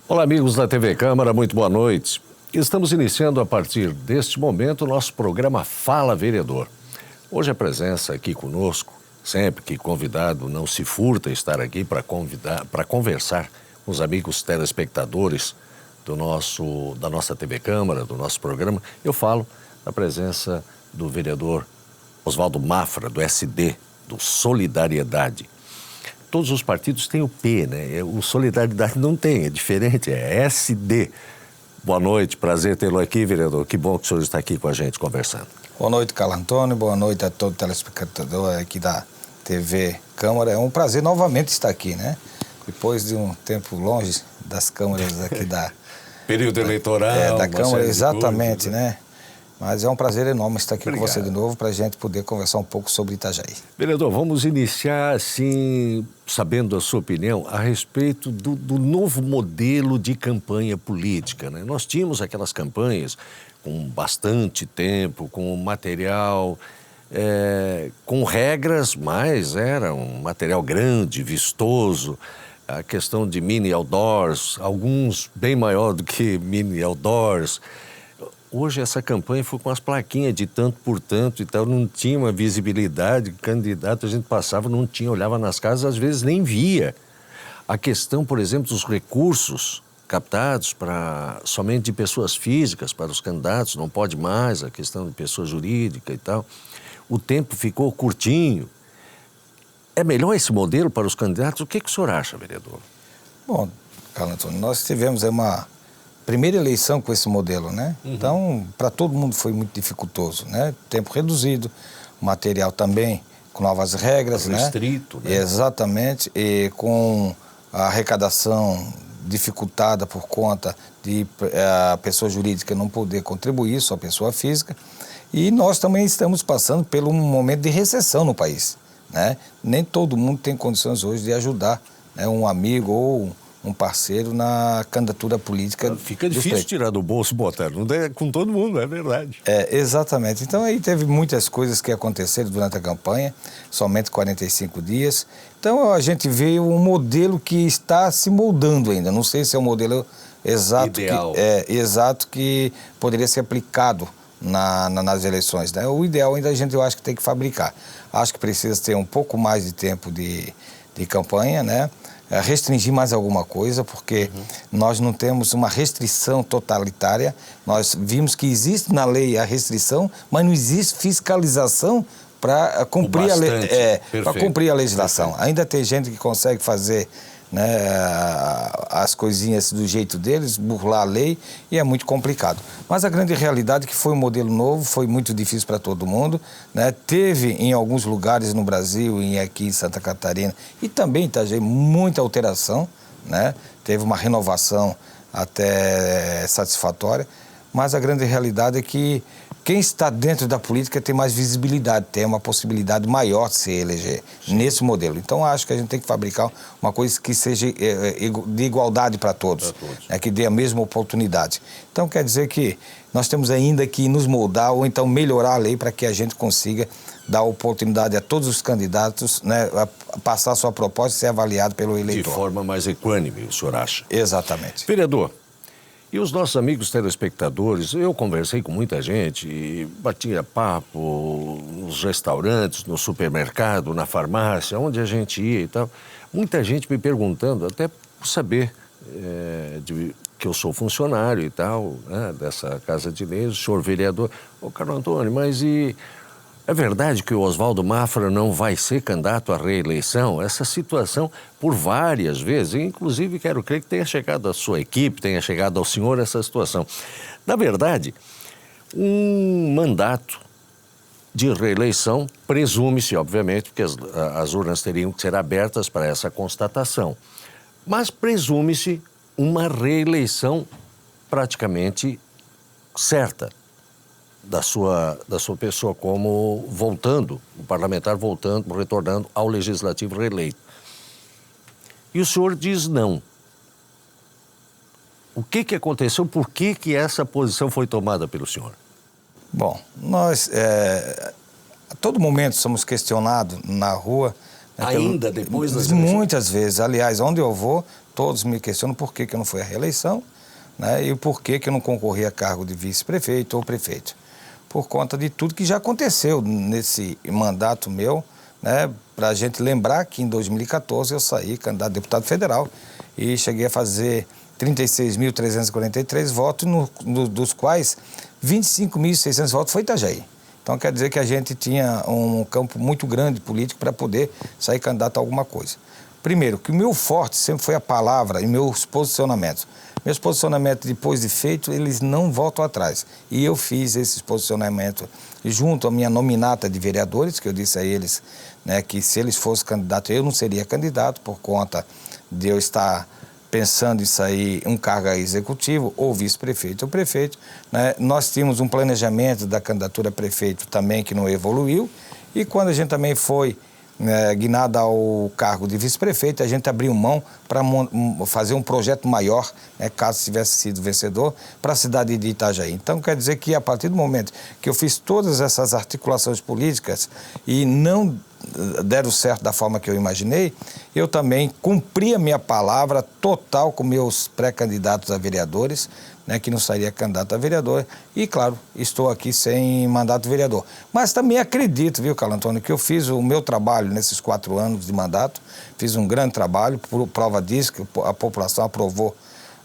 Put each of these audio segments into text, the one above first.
Olá, amigos da TV Câmara, muito boa noite. Estamos iniciando a partir deste momento o nosso programa Fala Vereador. Hoje a presença aqui conosco, sempre que convidado não se furta estar aqui para conversar com os amigos telespectadores da nossa TV Câmara, do nosso programa. Eu falo da presença do vereador Oswaldo Mafra, do SD, do Solidariedade. Todos os partidos têm o P, né? O Solidariedade não tem, é diferente, é SD. Boa noite, prazer tê-lo aqui, vereador. Que bom que o senhor está aqui com a gente conversando. Boa noite, Carlos Antônio. Boa noite a todo telespectador aqui da TV Câmara. É um prazer novamente estar aqui, né? Depois de um tempo longe das câmaras aqui da... Período eleitoral. Da Câmara, exatamente, né? Mas é um prazer enorme estar aqui com você de novo para a gente poder conversar um pouco sobre Itajaí. Vereador, vamos iniciar assim, sabendo a sua opinião a respeito do novo modelo de campanha política, né? Nós tínhamos aquelas campanhas com bastante tempo, com material, com regras, mas era um material grande, vistoso. A questão de mini outdoors, alguns bem maior do que mini outdoors. Hoje essa campanha foi com as plaquinhas de tanto por tanto e tal, não tinha uma visibilidade, candidato a gente passava, não tinha, olhava nas casas, às vezes nem via. A questão, por exemplo, dos recursos captados somente de pessoas físicas para os candidatos, não pode mais, a questão de pessoa jurídica e tal. O tempo ficou curtinho. É melhor esse modelo para os candidatos? O que o senhor acha, vereador? Bom, Carlos Antônio, nós tivemos uma primeira eleição com esse modelo, né? Uhum. Então, para todo mundo foi muito dificultoso, né? Tempo reduzido, material também com novas regras, restrito, né? Exatamente, e com a arrecadação dificultada por conta de a pessoa jurídica não poder contribuir, só a pessoa física. E nós também estamos passando por um momento de recessão no país, né? Nem todo mundo tem condições hoje de ajudar, né, um amigo ou um parceiro na candidatura política. Fica difícil tirar do bolso e botar, não é com todo mundo, é verdade. Exatamente. Então aí teve muitas coisas que aconteceram durante a campanha, somente 45 dias. Então a gente vê um modelo que está se moldando ainda. Não sei se é um modelo exato, exato que poderia ser aplicado nas eleições, né? O ideal ainda eu acho que tem que fabricar. Acho que precisa ter um pouco mais de tempo de campanha, né? Restringir mais alguma coisa, porque nós não temos uma restrição totalitária. Nós vimos que existe na lei a restrição, mas não existe fiscalização para cumprir, cumprir a legislação. Perfeito. Ainda tem gente que consegue fazer, né, as coisinhas do jeito deles, burlar a lei, e é muito complicado. Mas a grande realidade é que foi um modelo novo, foi muito difícil para todo mundo, né? Teve em alguns lugares no Brasil e aqui em Santa Catarina e também em Itajaí muita alteração, né? Teve uma renovação até satisfatória, mas a grande realidade é que quem está dentro da política tem mais visibilidade, tem uma possibilidade maior de se eleger nesse modelo. Então, acho que a gente tem que fabricar uma coisa que seja de igualdade para todos, né, que dê a mesma oportunidade. Então, quer dizer que nós temos ainda que nos moldar ou então melhorar a lei para que a gente consiga dar oportunidade a todos os candidatos, né, a passar a sua proposta e ser avaliado pelo eleitor. De forma mais equânime, o senhor acha? Exatamente. Vereador, e os nossos amigos telespectadores, eu conversei com muita gente, e batia papo nos restaurantes, no supermercado, na farmácia, onde a gente ia e tal. Muita gente me perguntando, até por saber que eu sou funcionário e tal, né, dessa Casa de Leis, o senhor vereador. Ô, Carlos Antônio, mas é verdade que o Oswaldo Mafra não vai ser candidato à reeleição? Essa situação, por várias vezes, inclusive quero crer que tenha chegado à sua equipe, tenha chegado ao senhor essa situação. Na verdade, um mandato de reeleição presume-se, obviamente, porque as urnas teriam que ser abertas para essa constatação, mas presume-se uma reeleição praticamente certa da sua pessoa como o parlamentar retornando ao legislativo reeleito. E o senhor diz não. O que aconteceu? Por que essa posição foi tomada pelo senhor? Bom, nós a todo momento somos questionados na rua. Ainda depois das eleições? Muitas vezes. Aliás, onde eu vou, todos me questionam por que eu não fui à reeleição, né, e por que eu não concorri a cargo de vice-prefeito ou prefeito. Por conta de tudo que já aconteceu nesse mandato meu, né, para a gente lembrar que em 2014 eu saí candidato a deputado federal e cheguei a fazer 36.343 votos, dos quais 25.600 votos foi Itajaí. Então quer dizer que a gente tinha um campo muito grande político para poder sair candidato a alguma coisa. Primeiro, que o meu forte sempre foi a palavra e meus posicionamentos. Meus posicionamentos, depois de feito, eles não voltam atrás. E eu fiz esses posicionamentos junto à minha nominata de vereadores, que eu disse a eles, né, que se eles fossem candidatos, eu não seria candidato, por conta de eu estar pensando em sair um cargo executivo, ou vice-prefeito ou prefeito, né? Nós tínhamos um planejamento da candidatura a prefeito também que não evoluiu, e quando a gente também foi guinado ao cargo de vice-prefeito, a gente abriu mão para fazer um projeto maior, né, caso tivesse sido vencedor, para a cidade de Itajaí. Então, quer dizer que a partir do momento que eu fiz todas essas articulações políticas e não deram certo da forma que eu imaginei, eu também cumpri a minha palavra total com meus pré-candidatos a vereadores, né, que não sairia candidato a vereador, e claro, estou aqui sem mandato de vereador. Mas também acredito, viu, Carlos Antônio, que eu fiz o meu trabalho nesses 4 anos de mandato, fiz um grande trabalho, por prova disso, que a população aprovou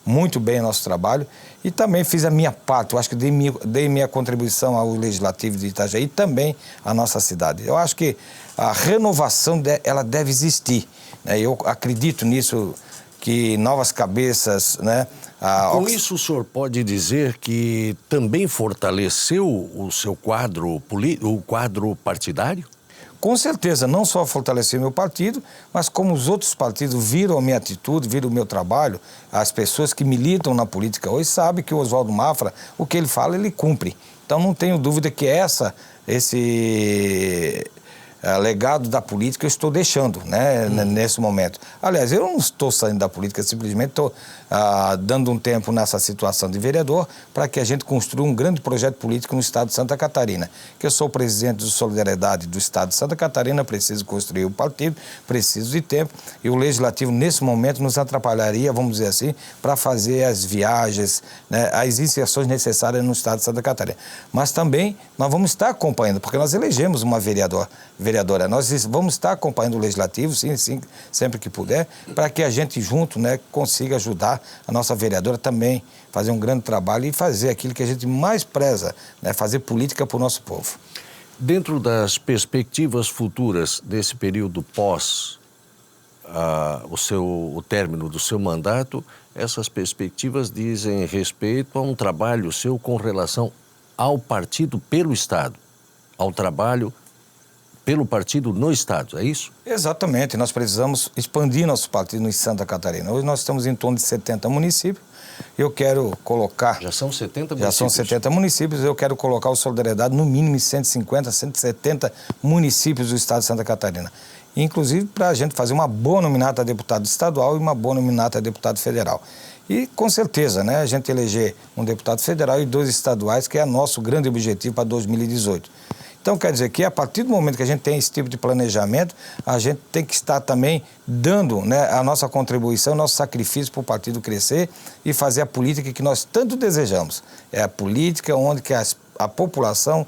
muito bem o nosso trabalho, e também fiz a minha parte. Eu acho que dei minha contribuição ao Legislativo de Itajaí e também à nossa cidade. Eu acho que a renovação ela deve existir, né? Eu acredito nisso, que novas cabeças, né? Com isso, o senhor pode dizer que também fortaleceu o seu quadro o quadro partidário? Com certeza, não só fortalecer meu partido, mas como os outros partidos viram a minha atitude, viram o meu trabalho, as pessoas que militam na política hoje sabem que o Oswaldo Mafra, o que ele fala, ele cumpre. Então não tenho dúvida que esse legado da política eu estou deixando, né, nesse momento. Aliás, eu não estou saindo da política, simplesmente estou dando um tempo nessa situação de vereador para que a gente construa um grande projeto político no estado de Santa Catarina. Que eu sou presidente do Solidariedade do estado de Santa Catarina, preciso construir o partido, preciso de tempo, e o Legislativo nesse momento nos atrapalharia, vamos dizer assim, para fazer as viagens, né, as inserções necessárias no estado de Santa Catarina. Mas também nós vamos estar acompanhando, porque nós elegemos uma vereadora. Nós vamos estar acompanhando o Legislativo, sim, sempre que puder, para que a gente junto, né, consiga ajudar a nossa vereadora também fazer um grande trabalho e fazer aquilo que a gente mais preza, né, fazer política para o nosso povo. Dentro das perspectivas futuras desse período pós o término do seu mandato, essas perspectivas dizem respeito a um trabalho seu com relação ao partido pelo Estado, ao trabalho pelo partido no Estado, é isso? Exatamente, nós precisamos expandir nosso partido em Santa Catarina. Hoje nós estamos em torno de 70 municípios, eu quero colocar... Já são 70 municípios? Já são 70 municípios, eu quero colocar o Solidariedade no mínimo em 150, 170 municípios do Estado de Santa Catarina. Inclusive para a gente fazer uma boa nominata a deputado estadual e uma boa nominata a deputado federal. E com certeza, né, a gente eleger um deputado federal e 2 estaduais, que é nosso grande objetivo para 2018. Então, quer dizer que a partir do momento que a gente tem esse tipo de planejamento, a gente tem que estar também dando, né, a nossa contribuição, nosso sacrifício para o partido crescer e fazer a política que nós tanto desejamos. É a política onde que a população,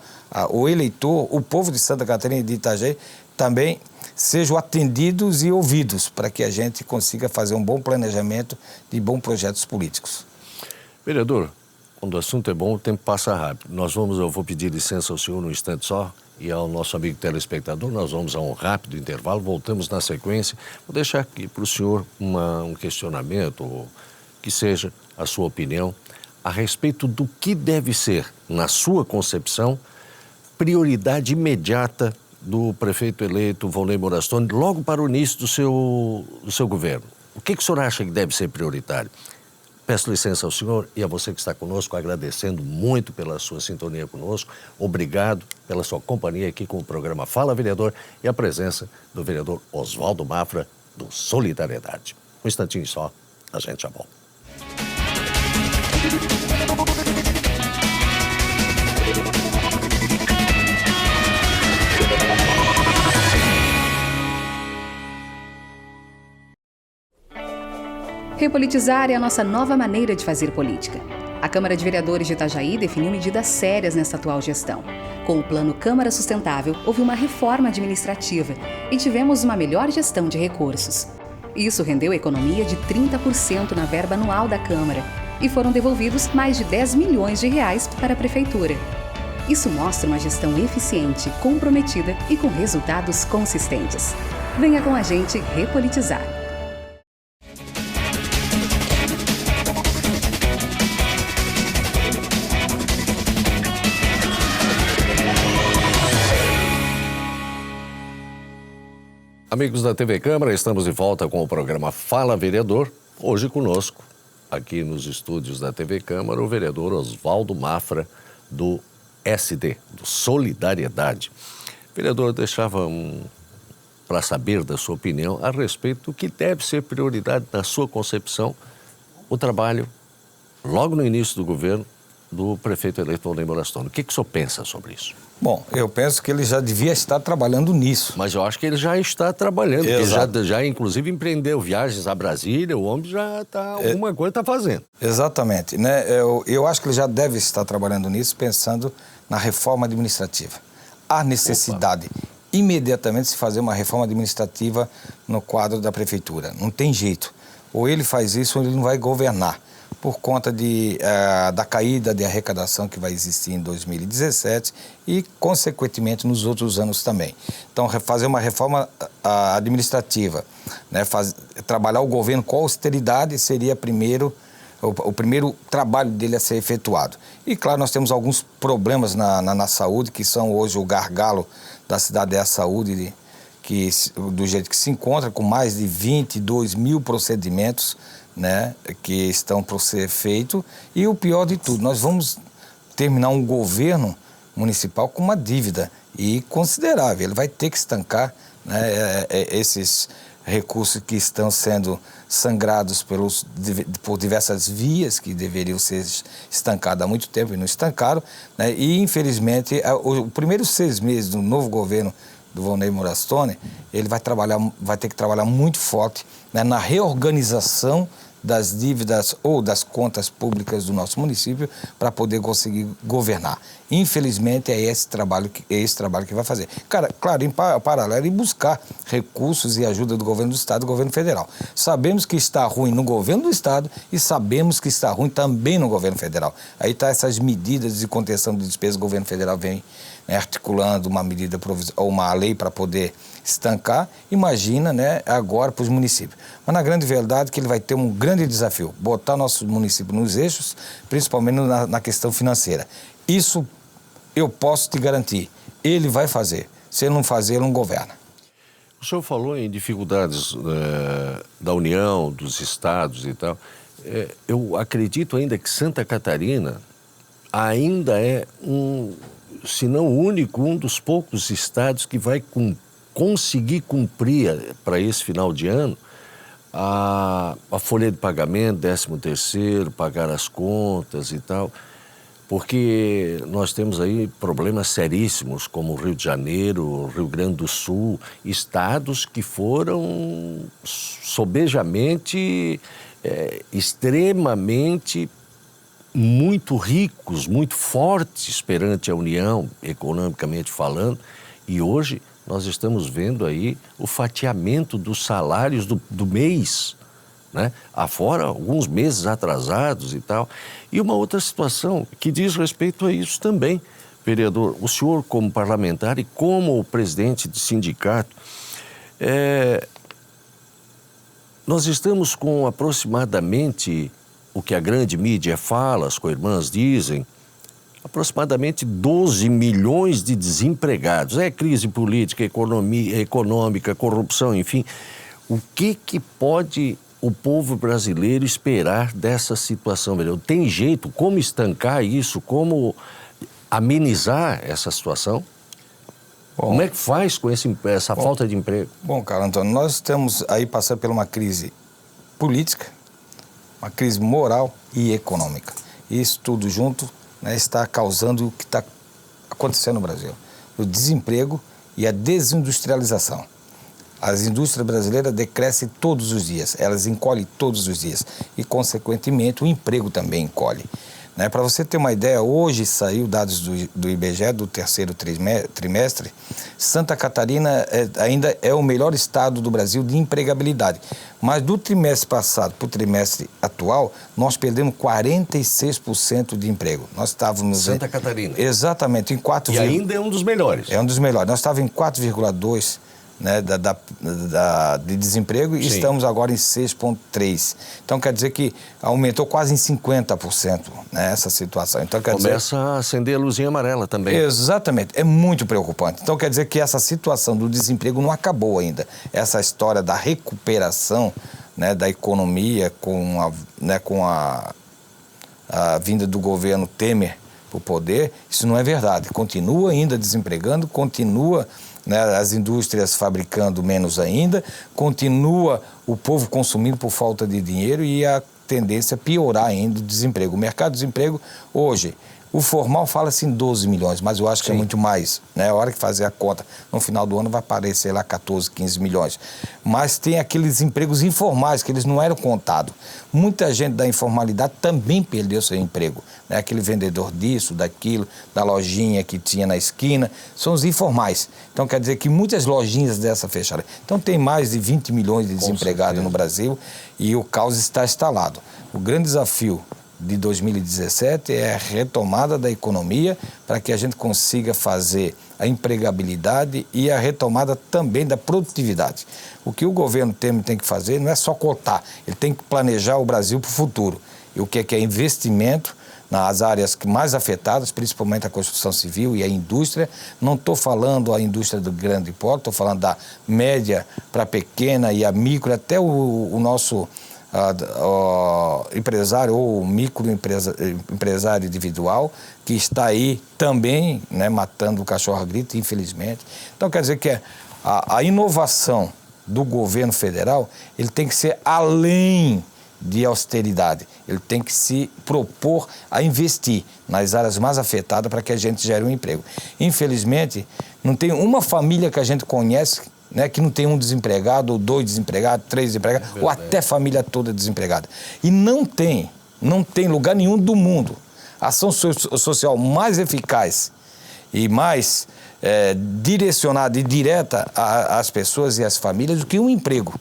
o eleitor, o povo de Santa Catarina e de Itajaí também sejam atendidos e ouvidos para que a gente consiga fazer um bom planejamento de bons projetos políticos. Vereador, quando o assunto é bom, o tempo passa rápido. Eu vou pedir licença ao senhor num instante só e ao nosso amigo telespectador. Nós vamos a um rápido intervalo, voltamos na sequência. Vou deixar aqui para o senhor um questionamento, ou que seja a sua opinião, a respeito do que deve ser, na sua concepção, prioridade imediata do prefeito eleito Volney Morastone logo para o início do seu governo. O que o senhor acha que deve ser prioritário? Peço licença ao senhor e a você que está conosco, agradecendo muito pela sua sintonia conosco. Obrigado pela sua companhia aqui com o programa Fala Vereador e a presença do vereador Oswaldo Mafra, do Solidariedade. Um instantinho só, a gente já volta. Repolitizar é a nossa nova maneira de fazer política. A Câmara de Vereadores de Itajaí definiu medidas sérias nesta atual gestão. Com o Plano Câmara Sustentável, houve uma reforma administrativa e tivemos uma melhor gestão de recursos. Isso rendeu economia de 30% na verba anual da Câmara e foram devolvidos mais de 10 milhões de reais para a Prefeitura. Isso mostra uma gestão eficiente, comprometida e com resultados consistentes. Venha com a gente repolitizar. Amigos da TV Câmara, estamos de volta com o programa Fala Vereador. Hoje conosco, aqui nos estúdios da TV Câmara, o vereador Oswaldo Mafra, do SD, do Solidariedade. Vereador, deixava para saber da sua opinião a respeito do que deve ser prioridade na sua concepção, o trabalho, logo no início do governo, do prefeito eleito Volney Morastone. O que o senhor pensa sobre isso? Bom, eu penso que ele já devia estar trabalhando nisso. Mas eu acho que ele já está trabalhando, porque já inclusive empreendeu viagens a Brasília, o homem já está, alguma coisa está fazendo. Exatamente, né? Eu acho que ele já deve estar trabalhando nisso, pensando na reforma administrativa. Há necessidade imediatamente de se fazer uma reforma administrativa no quadro da prefeitura. Não tem jeito. Ou ele faz isso ou ele não vai governar, por conta da caída de arrecadação que vai existir em 2017 e, consequentemente, nos outros anos também. Então, fazer uma reforma administrativa, né, trabalhar o governo com austeridade seria o primeiro trabalho dele a ser efetuado. E, claro, nós temos alguns problemas na saúde, que são hoje o gargalo da cidade é a saúde, do jeito que se encontra, com mais de 22 mil procedimentos, né, que estão por ser feito. E o pior de tudo, nós vamos terminar um governo municipal com uma dívida e considerável. Ele vai ter que estancar, né, esses recursos que estão sendo sangrados por diversas vias que deveriam ser estancados há muito tempo e não estancaram, né, e infelizmente os primeiros 6 meses do novo governo do Volney Morastone, ele vai ter que trabalhar muito forte, né, na reorganização das dívidas ou das contas públicas do nosso município para poder conseguir governar. Infelizmente, é esse trabalho que vai fazer. Claro, em paralelo, e buscar recursos e ajuda do governo do Estado e do governo federal. Sabemos que está ruim no governo do Estado e sabemos que está ruim também no governo federal. Aí está essas medidas de contenção de despesas, o governo federal vem, né, articulando uma medida ou uma lei para poder estancar. Imagina, né, agora para os municípios. Mas na grande verdade que ele vai ter um grande desafio, botar nosso município nos eixos, principalmente na questão financeira. Isso eu posso te garantir, ele vai fazer. Se ele não fazer, ele não governa. O senhor falou em dificuldades da União, dos estados e tal. Eu acredito ainda que Santa Catarina ainda é se não o único, um dos poucos estados que vai conseguir cumprir para esse final de ano a folha de pagamento, 13º, pagar as contas e tal, porque nós temos aí problemas seríssimos como o Rio de Janeiro, o Rio Grande do Sul, estados que foram sobejamente, extremamente muito ricos, muito fortes perante a União, economicamente falando, e hoje nós estamos vendo aí o fatiamento dos salários do mês, né? Afora alguns meses atrasados e tal. E uma outra situação que diz respeito a isso também, vereador, o senhor como parlamentar e como presidente de sindicato, nós estamos com aproximadamente, o que a grande mídia fala, as co-irmãs dizem, aproximadamente 12 milhões de desempregados. É crise política, econômica, corrupção, enfim. O que pode o povo brasileiro esperar dessa situação, vereador? Tem jeito? Como estancar isso? Como amenizar essa situação? Bom, como é que faz com essa falta de emprego? Bom, Carlos Antônio, nós estamos aí passando por uma crise política, uma crise moral e econômica. Isso tudo junto, né, está causando o que está acontecendo no Brasil. O desemprego e a desindustrialização. As indústrias brasileiras decrescem todos os dias, elas encolhem todos os dias e, consequentemente, o emprego também encolhe. Né? Para você ter uma ideia, hoje saiu dados do IBGE do terceiro trimestre, Santa Catarina ainda é o melhor estado do Brasil de empregabilidade. Mas do trimestre passado para o trimestre atual, nós perdemos 46% de emprego. Nós estávamos... Santa Catarina. Exatamente, em 4... E ainda é um dos melhores. É um dos melhores. Nós estávamos em 4,2%. Né, de desemprego, e estamos agora em 6,3%. Então, quer dizer que aumentou quase em 50%, né, essa situação. Então, começa a acender a luzinha amarela também. Exatamente. É muito preocupante. Então, quer dizer que essa situação do desemprego não acabou ainda. Essa história da recuperação, né, da economia com a vinda do governo Temer para o poder, isso não é verdade. Continua ainda desempregando, continua... Né, as indústrias fabricando menos ainda, continua o povo consumindo por falta de dinheiro e a tendência é piorar ainda o desemprego. O mercado de desemprego, hoje, o formal fala-se em 12 milhões, mas eu acho que é muito mais. Né? A hora que fazer a conta, no final do ano vai aparecer lá 14, 15 milhões. Mas tem aqueles empregos informais, que eles não eram contados. Muita gente da informalidade também perdeu seu emprego. Né? Aquele vendedor disso, daquilo, da lojinha que tinha na esquina, são os informais. Então quer dizer que muitas lojinhas dessa fecharam. Então tem mais de 20 milhões de desempregados no Brasil e o caos está instalado. O grande desafio de 2017 é a retomada da economia para que a gente consiga fazer a empregabilidade e a retomada também da produtividade. O que o governo Temer tem que fazer não é só cortar, ele tem que planejar o Brasil para o futuro. E o que é investimento nas áreas mais afetadas, principalmente a construção civil e a indústria. Não estou falando a indústria do grande porte, estou falando da média para a pequena e a micro, até o nosso empresário ou microempresário individual, que está aí também, né, matando o cachorro a grito, infelizmente. Então, quer dizer que a inovação do governo federal, ele tem que ser além de austeridade. Ele tem que se propor a investir nas áreas mais afetadas para que a gente gere um emprego. Infelizmente, não tem uma família que a gente conhece, né, que não tem um desempregado, ou 2 desempregados, 3 desempregados, ou até família toda desempregada. E não tem lugar nenhum do mundo a ação social mais eficaz e mais direcionada e direta às pessoas e às famílias do que um emprego.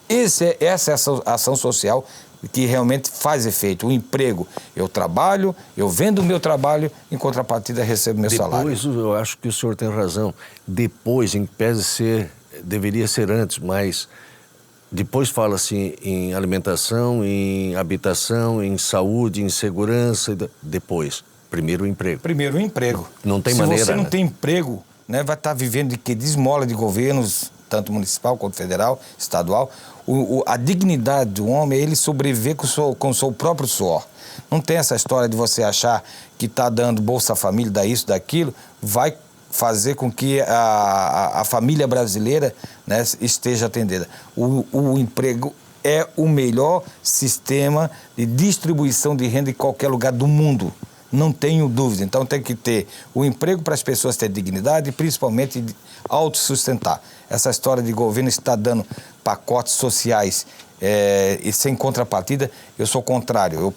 Essa é a ação social que realmente faz efeito. O emprego, eu trabalho, eu vendo o meu trabalho, em contrapartida recebo meu salário. Depois, eu acho que o senhor tem razão. Depois, em pese deveria ser antes, mas depois fala-se em alimentação, em habitação, em saúde, em segurança. Depois, primeiro o emprego. Primeiro o emprego. Não tem maneira. Se você não tem emprego, né, vai estar vivendo de quê? De esmola de governos, tanto municipal quanto federal, estadual. A dignidade do homem é ele sobreviver com o seu próprio suor. Não tem essa história de você achar que está dando Bolsa Família, dá isso, daquilo, vai fazer com que a família brasileira, né, esteja atendida. O emprego é o melhor sistema de distribuição de renda em qualquer lugar do mundo. Não tenho dúvida. Então tem que ter o emprego para as pessoas terem dignidade e principalmente autossustentar. Essa história de governo está dando pacotes sociais e sem contrapartida, eu sou contrário.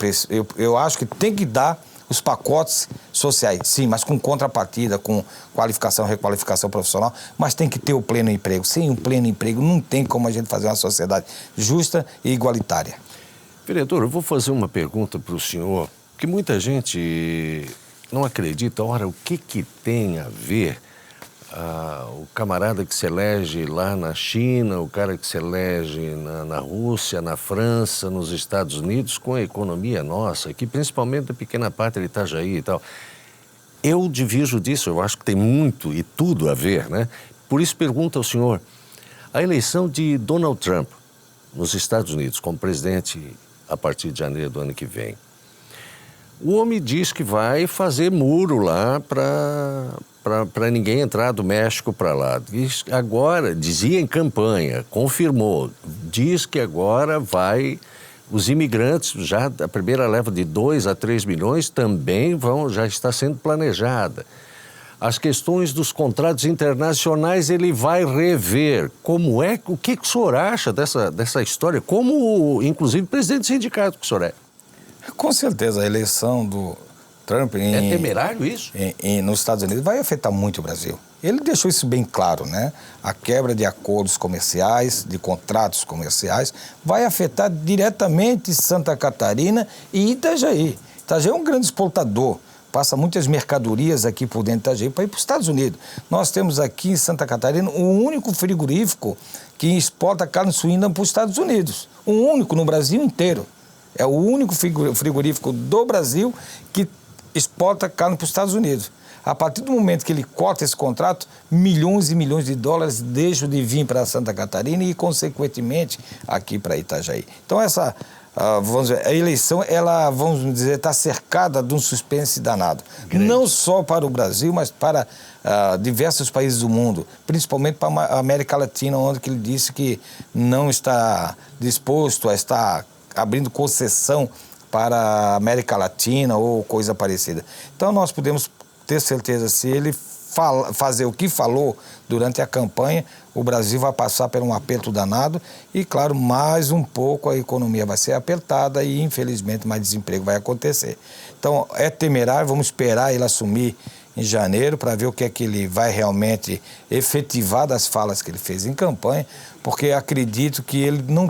Eu acho que tem que dar os pacotes sociais, sim, mas com contrapartida, com qualificação, requalificação profissional, mas tem que ter o pleno emprego. Sem o pleno emprego não tem como a gente fazer uma sociedade justa e igualitária. Vereador, eu vou fazer uma pergunta para o senhor, que muita gente não acredita. Ora, o que tem a ver o camarada que se elege lá na China, o cara que se elege na Rússia, na França, nos Estados Unidos, com a economia nossa, aqui principalmente da pequena pátria de Itajaí e tal. Eu divirjo disso, eu acho que tem muito e tudo a ver, né? Por isso pergunto ao senhor, a eleição de Donald Trump nos Estados Unidos como presidente a partir de janeiro do ano que vem, o homem diz que vai fazer muro lá para ninguém entrar do México para lá. Diz, agora, dizia em campanha, confirmou, diz que agora os imigrantes, já a primeira leva de 2 a 3 milhões, também já está sendo planejada. as questões dos contratos internacionais ele vai rever. Como é, o que o senhor acha dessa história? Como, inclusive, presidente do sindicato que o senhor é? Com certeza, a eleição do Trump é temerário isso? Nos Estados Unidos vai afetar muito o Brasil. Ele deixou isso bem claro, né? A quebra de acordos comerciais, de contratos comerciais, vai afetar diretamente Santa Catarina e Itajaí. Itajaí é um grande exportador, passa muitas mercadorias aqui por dentro de Itajaí para ir para os Estados Unidos. Nós temos aqui em Santa Catarina o único frigorífico que exporta carne suína para os Estados Unidos. O único no Brasil inteiro. É o único frigorífico do Brasil que exporta carne para os Estados Unidos. A partir do momento que ele corta esse contrato, milhões e milhões de dólares deixam de vir para Santa Catarina e, consequentemente, aqui para Itajaí. Então, vamos dizer, a eleição, ela, vamos dizer, está cercada de um suspense danado. Grande. Não só para o Brasil, mas para diversos países do mundo, principalmente para a América Latina, onde ele disse que não está disposto a estar abrindo concessão para a América Latina ou coisa parecida. Então, nós podemos ter certeza, se ele fazer o que falou durante a campanha, o Brasil vai passar por um aperto danado e, claro, mais um pouco a economia vai ser apertada e, infelizmente, mais desemprego vai acontecer. Então, é temerário, vamos esperar ele assumir em janeiro para ver o que é que ele vai realmente efetivar das falas que ele fez em campanha, porque acredito que ele não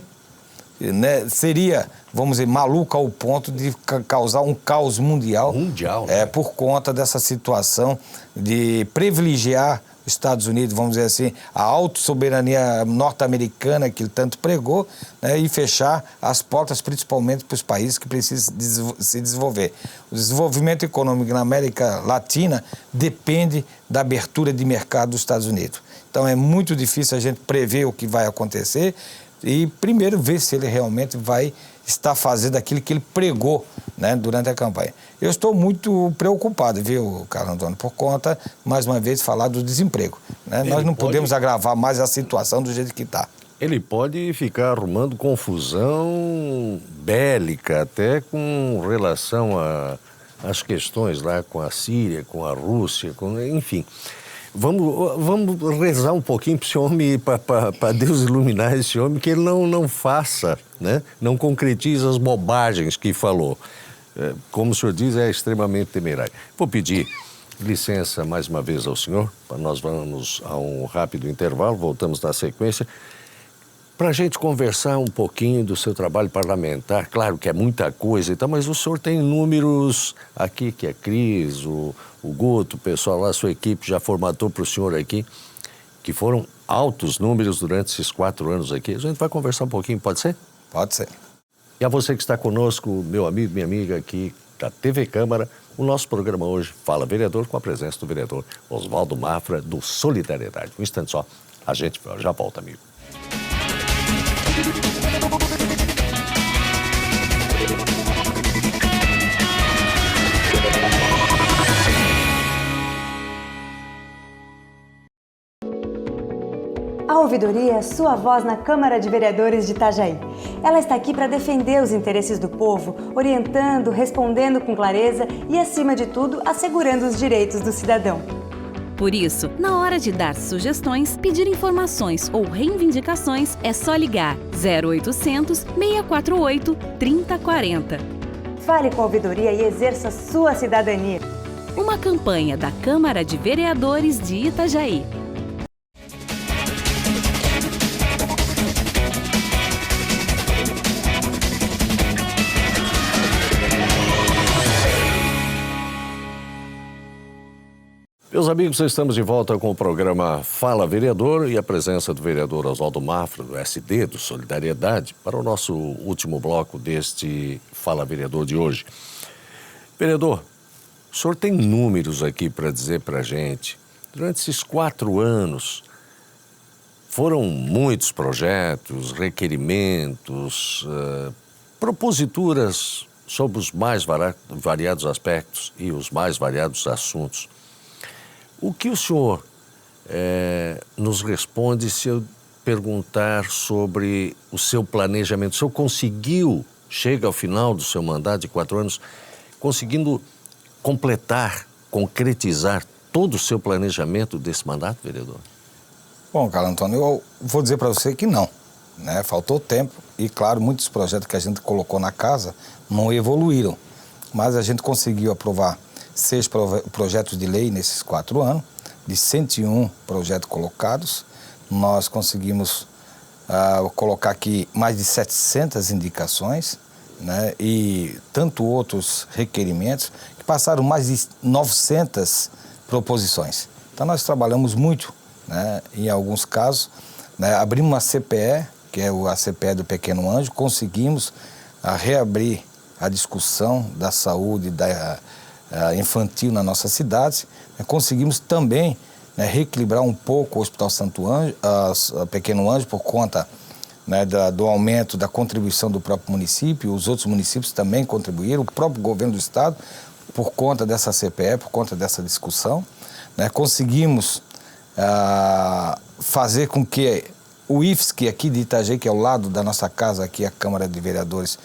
seria, vamos dizer, maluco ao ponto de causar um caos mundial. Mundial, né? Por conta dessa situação de privilegiar os Estados Unidos, vamos dizer assim, a autossoberania norte-americana que ele tanto pregou, né, e fechar as portas principalmente para os países que precisam se desenvolver. O desenvolvimento econômico na América Latina depende da abertura de mercado dos Estados Unidos. Então é muito difícil a gente prever o que vai acontecer, e primeiro ver se ele realmente vai estar fazendo aquilo que ele pregou, né, durante a campanha. Eu estou muito preocupado, viu, Carlos Antônio, por conta, mais uma vez, falar do desemprego. Né? Nós não podemos agravar mais a situação do jeito que está. Ele pode ficar arrumando confusão bélica, até com relação às questões lá com a Síria, com a Rússia, enfim. Vamos rezar um pouquinho para esse homem, para Deus iluminar esse homem, que ele não faça, né? Não concretize as bobagens que falou. Como o senhor diz, é extremamente temerário. Vou pedir licença mais uma vez ao senhor, nós vamos a um rápido intervalo, voltamos na sequência, para a gente conversar um pouquinho do seu trabalho parlamentar. Claro que é muita coisa e tal, mas o senhor tem números aqui, que é Cris, o Guto, o pessoal lá, a sua equipe já formatou para o senhor aqui, que foram altos números durante esses 4 anos aqui. A gente vai conversar um pouquinho, pode ser? Pode ser. E a você que está conosco, meu amigo, minha amiga aqui da TV Câmara, o nosso programa hoje Fala Vereador, com a presença do vereador Oswaldo Mafra, do Solidariedade. Um instante só, a gente já volta, amigo. A ouvidoria é sua voz na Câmara de Vereadores de Itajaí. Ela está aqui para defender os interesses do povo, orientando, respondendo com clareza e, acima de tudo, assegurando os direitos do cidadão. Por isso, na hora de dar sugestões, pedir informações ou reivindicações, é só ligar 0800 648 3040. Fale com a ouvidoria e exerça sua cidadania. Uma campanha da Câmara de Vereadores de Itajaí. Meus amigos, estamos de volta com o programa Fala Vereador e a presença do vereador Oswaldo Mafra, do SD, do Solidariedade, para o nosso último bloco deste Fala Vereador de hoje. Vereador, o senhor tem números aqui para dizer para a gente. Durante esses 4 anos, foram muitos projetos, requerimentos, proposituras sobre os mais variados aspectos e os mais variados assuntos. O que o senhor nos responde se eu perguntar sobre o seu planejamento? O senhor conseguiu, chega ao final do seu mandato de 4 anos, conseguindo completar, concretizar todo o seu planejamento desse mandato, vereador? Bom, Carlos Antônio, eu vou dizer para você que não, né? Faltou tempo e, claro, muitos projetos que a gente colocou na casa não evoluíram, mas a gente conseguiu aprovar 6 projetos de lei nesses 4 anos, de 101 projetos colocados. Nós conseguimos colocar aqui mais de 700 indicações, né, e tanto outros requerimentos, que passaram mais de 900 proposições. Então nós trabalhamos muito, né, em alguns casos, né, abrimos uma CPE, que é a CPE do Pequeno Anjo, conseguimos reabrir a discussão da saúde infantil na nossa cidade, né, conseguimos também, né, reequilibrar um pouco o Hospital Santo Anjo, Pequeno Anjo, por conta, né, do aumento da contribuição do próprio município. Os outros municípios também contribuíram, o próprio governo do estado, por conta dessa CPE, por conta dessa discussão, né, conseguimos fazer com que o IFSC aqui de Itajaí, que é ao lado da nossa casa aqui, a Câmara de Vereadores,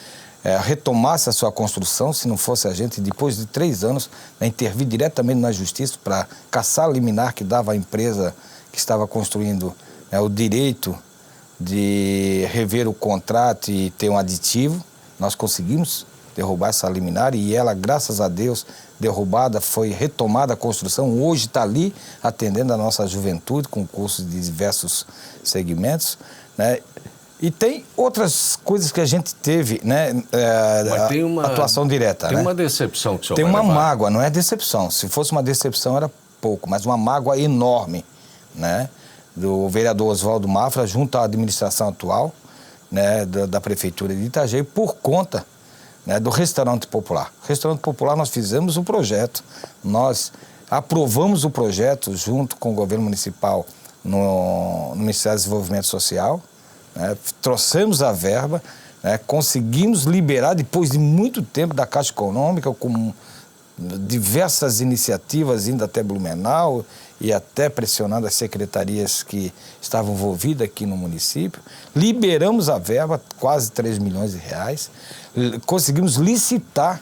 retomasse a sua construção. Se não fosse a gente, depois de 3 anos, né, intervir diretamente na justiça para caçar a liminar que dava à empresa que estava construindo, né, o direito de rever o contrato e ter um aditivo. Nós conseguimos derrubar essa liminar e ela, graças a Deus, derrubada, foi retomada a construção. Hoje está ali atendendo a nossa juventude com cursos de diversos segmentos, né? E tem outras coisas que a gente teve, né, atuação direta. Tem, né, uma decepção que o senhor vai levar. Tem uma mágoa, não é decepção. Se fosse uma decepção era pouco, mas uma mágoa enorme, né, do vereador Oswaldo Mafra junto à administração atual, né, da Prefeitura de Itajaí, por conta, né, do Restaurante Popular. O Restaurante Popular, nós fizemos o projeto, nós aprovamos o projeto junto com o governo municipal no Ministério do Desenvolvimento Social, né, trouxemos a verba, né, conseguimos liberar depois de muito tempo da Caixa Econômica, com diversas iniciativas indo até Blumenau e até pressionando as secretarias que estavam envolvidas aqui no município. Liberamos a verba, quase 3 milhões de reais, conseguimos licitar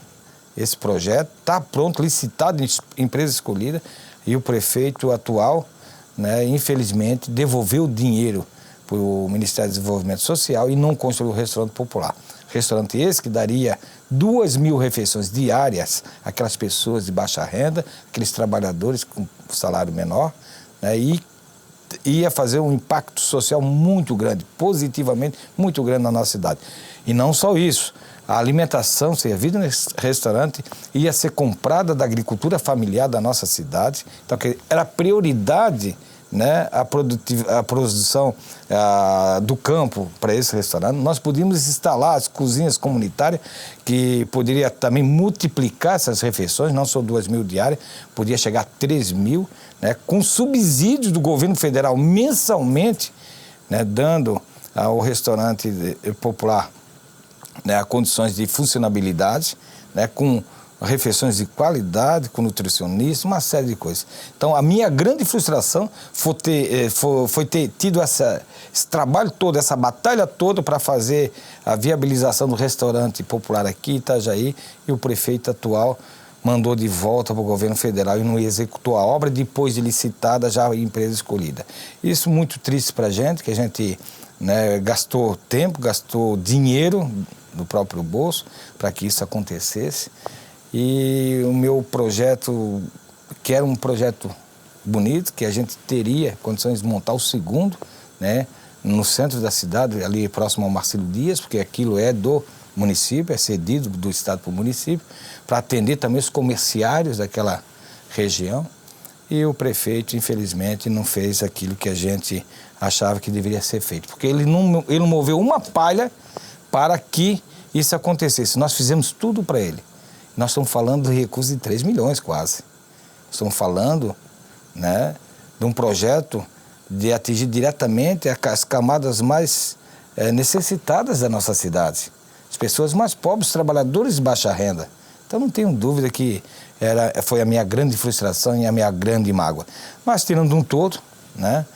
esse projeto, está pronto, licitado, empresa escolhida, e o prefeito atual, né, infelizmente, devolveu o dinheiro para o Ministério do Desenvolvimento Social e não construiu o Restaurante Popular. Restaurante esse que daria 2.000 refeições diárias àquelas pessoas de baixa renda, aqueles trabalhadores com salário menor, né, e ia fazer um impacto social muito grande, positivamente muito grande na nossa cidade. E não só isso, a alimentação servida nesse restaurante ia ser comprada da agricultura familiar da nossa cidade, então era prioridade, né, a produção do campo para esse restaurante. Nós podíamos instalar as cozinhas comunitárias, que poderia também multiplicar essas refeições, não só 2.000 diárias, podia chegar a 3.000, né, com subsídios do governo federal mensalmente, né, dando ao restaurante popular, né, condições de funcionabilidade, né, com refeições de qualidade, com nutricionista, uma série de coisas. Então, a minha grande frustração foi ter tido esse trabalho todo, essa batalha toda para fazer a viabilização do restaurante popular aqui em Itajaí, e o prefeito atual mandou de volta para o governo federal e não executou a obra depois de licitada já a empresa escolhida. Isso muito triste para a gente, que a gente, né, gastou tempo, gastou dinheiro do próprio bolso para que isso acontecesse. E o meu projeto, que era um projeto bonito, que a gente teria condições de montar o segundo, né, no centro da cidade, ali próximo ao Marcelo Dias, porque aquilo é do município, é cedido do estado para o município, para atender também os comerciários daquela região. E o prefeito, infelizmente, não fez aquilo que a gente achava que deveria ser feito, porque ele não moveu uma palha para que isso acontecesse. Nós fizemos tudo para ele. Nós estamos falando de recursos de 3 milhões quase. Estamos falando, né, de um projeto de atingir diretamente as camadas mais necessitadas da nossa cidade. As pessoas mais pobres, os trabalhadores de baixa renda. Então não tenho dúvida que foi a minha grande frustração e a minha grande mágoa. Mas tirando um todo, né,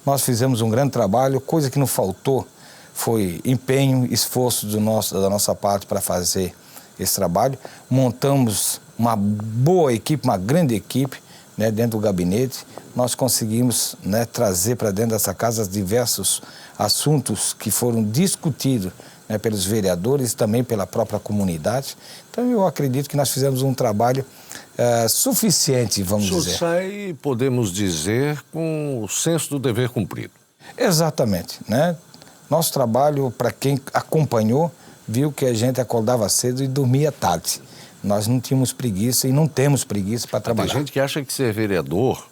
nós fizemos um grande trabalho, coisa que não faltou foi empenho, esforço da nossa parte para fazer esse trabalho. Montamos uma boa equipe, uma grande equipe, né, dentro do gabinete, nós conseguimos, né, trazer para dentro dessa casa diversos assuntos que foram discutidos, né, pelos vereadores e também pela própria comunidade. Então, eu acredito que nós fizemos um trabalho suficiente, vamos dizer. O senhor sai, podemos dizer, com o senso do dever cumprido. Exatamente, né? Nosso trabalho, para quem acompanhou, viu que a gente acordava cedo e dormia tarde. Nós não tínhamos preguiça e não temos preguiça para trabalhar. Tem gente que acha que ser vereador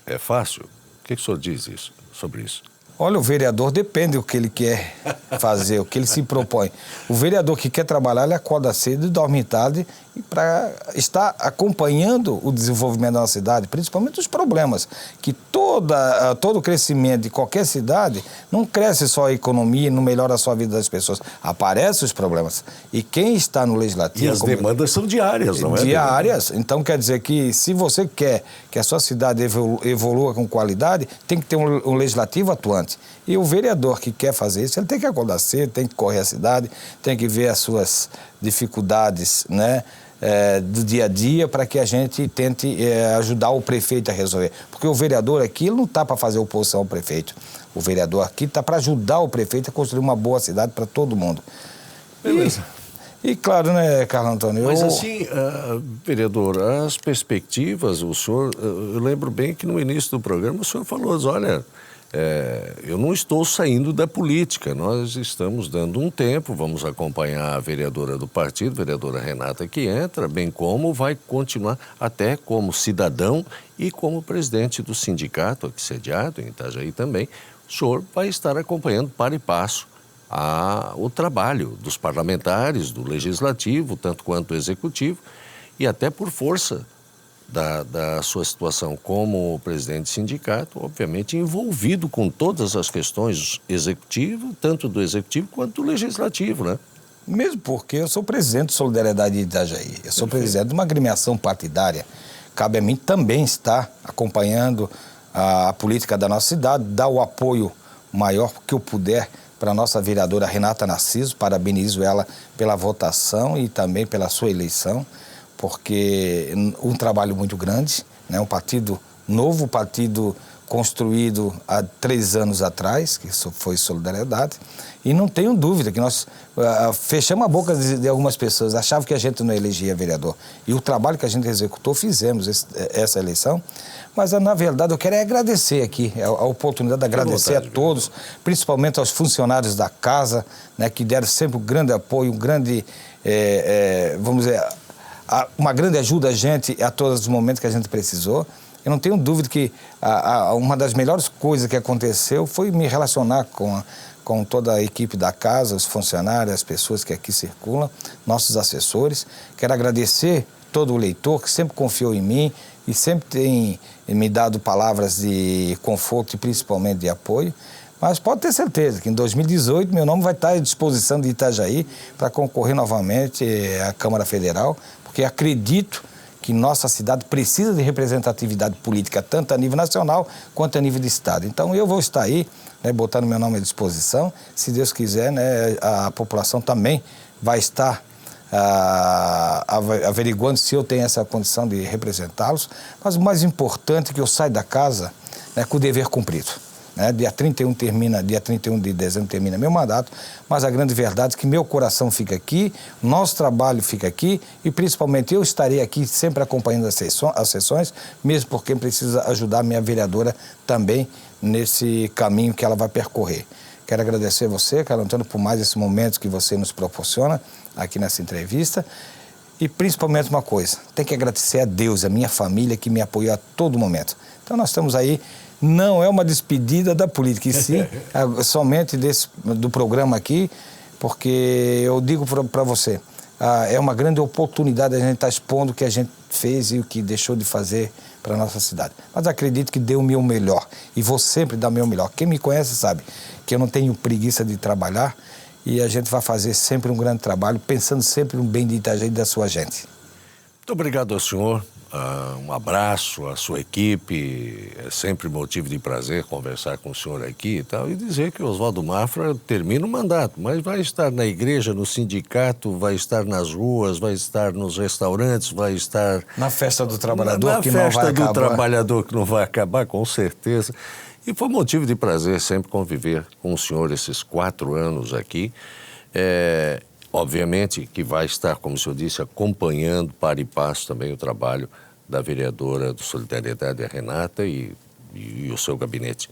é fácil. O que o senhor diz sobre isso? Olha, o vereador depende do que ele quer fazer, o que ele se propõe. O vereador que quer trabalhar, ele acorda cedo e dorme tarde para estar acompanhando o desenvolvimento da nossa cidade, principalmente os problemas, que todo o crescimento de qualquer cidade não cresce só a economia e não melhora só a vida das pessoas. Aparecem os problemas. E quem está no legislativo... E as demandas são diárias, não é? Diárias. Então, quer dizer que se você quer que a sua cidade evolua com qualidade, tem que ter um legislativo atuante. E o vereador que quer fazer isso, ele tem que acordar cedo, tem que correr a cidade, tem que ver as suas dificuldades, né, do dia a dia, para que a gente tente ajudar o prefeito a resolver. Porque o vereador aqui ele não está para fazer oposição ao prefeito. O vereador aqui está para ajudar o prefeito a construir uma boa cidade para todo mundo. Beleza. E claro, né, Carlos Antônio? Mas assim, vereador, as perspectivas, o senhor, eu lembro bem que no início do programa o senhor falou, olha, eu não estou saindo da política, nós estamos dando um tempo, vamos acompanhar a vereadora do partido, a vereadora Renata, que entra, bem como vai continuar até como cidadão e como presidente do sindicato aqui sediado em Itajaí também. O senhor vai estar acompanhando para e passo o trabalho dos parlamentares, do legislativo, tanto quanto do executivo, e até por força da sua situação como presidente de sindicato, obviamente envolvido com todas as questões executivas, tanto do executivo quanto do legislativo, né? Mesmo porque eu sou presidente de Solidariedade de Itajaí, eu sou presidente de uma agremiação partidária, cabe a mim também estar acompanhando a política da nossa cidade, dar o apoio maior que eu puder para a nossa vereadora Renata Narciso, parabenizo ela pela votação e também pela sua eleição, porque um trabalho muito grande, né? Um partido novo, partido construído há 3 anos atrás, que foi Solidariedade, e não tenho dúvida que nós fechamos a boca de algumas pessoas, achavam que a gente não elegia vereador. E o trabalho que a gente executou, fizemos essa eleição, mas na verdade eu quero agradecer aqui, a oportunidade de agradecer a todos, principalmente aos funcionários da casa, né, que deram sempre um grande apoio, um grande, vamos dizer, uma grande ajuda a gente a todos os momentos que a gente precisou. Eu não tenho dúvida que uma das melhores coisas que aconteceu foi me relacionar com toda a equipe da casa, os funcionários, as pessoas que aqui circulam, nossos assessores. Quero agradecer todo o eleitor que sempre confiou em mim e sempre tem me dado palavras de conforto e principalmente de apoio. Mas pode ter certeza que em 2018 meu nome vai estar à disposição de Itajaí para concorrer novamente à Câmara Federal, porque acredito que nossa cidade precisa de representatividade política, tanto a nível nacional quanto a nível de estado. Então eu vou estar aí, né, botando meu nome à disposição. Se Deus quiser, né, a população também vai estar averiguando se eu tenho essa condição de representá-los. Mas o mais importante é que eu saio da casa, né, com o dever cumprido. Dia 31 de dezembro termina meu mandato, mas a grande verdade é que meu coração fica aqui, nosso trabalho fica aqui e principalmente eu estarei aqui sempre acompanhando as sessões, mesmo porque precisa ajudar a minha vereadora também nesse caminho que ela vai percorrer. Quero agradecer a você, Carlos Antônio, por mais esse momento que você nos proporciona aqui nessa entrevista. E principalmente uma coisa, tem que agradecer a Deus, a minha família que me apoiou a todo momento. Então nós estamos aí, não é uma despedida da política, e sim somente do programa aqui, porque eu digo para você, é uma grande oportunidade a gente estar expondo o que a gente fez e o que deixou de fazer para a nossa cidade. Mas acredito que dei o meu melhor e vou sempre dar o meu melhor. Quem me conhece sabe que eu não tenho preguiça de trabalhar e a gente vai fazer sempre um grande trabalho, pensando sempre no bem de Itajaí e da sua gente. Muito obrigado ao senhor. um abraço à sua equipe. É sempre motivo de prazer conversar com o senhor aqui e tal. E dizer que o Oswaldo Mafra termina o mandato, mas vai estar na igreja, no sindicato, vai estar nas ruas, vai estar nos restaurantes, vai estar... Na festa do trabalhador, na que não vai acabar. Na festa do trabalhador, que não vai acabar, com certeza. E foi motivo de prazer sempre conviver com o senhor esses 4 anos aqui. Obviamente que vai estar, como o senhor disse, acompanhando para e passo também o trabalho da vereadora do Solidariedade, a Renata, e o seu gabinete.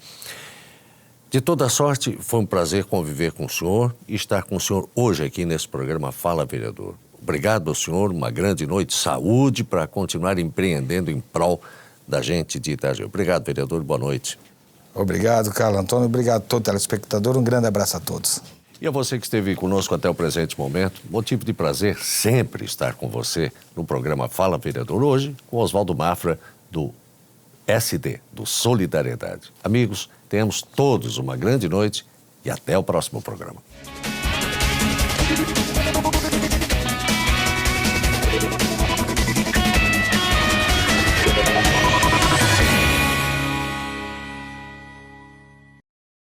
De toda sorte, foi um prazer conviver com o senhor e estar com o senhor hoje aqui nesse programa Fala Vereador. Obrigado ao senhor, uma grande noite, saúde para continuar empreendendo em prol da gente de Itajaí. Obrigado, vereador, boa noite. Obrigado, Carlos Antônio. Obrigado a todo telespectador. Um grande abraço a todos. E a você que esteve conosco até o presente momento, motivo de prazer sempre estar com você no programa Fala Vereador, hoje com Oswaldo Mafra, do SD, do Solidariedade. Amigos, tenhamos todos uma grande noite e até o próximo programa.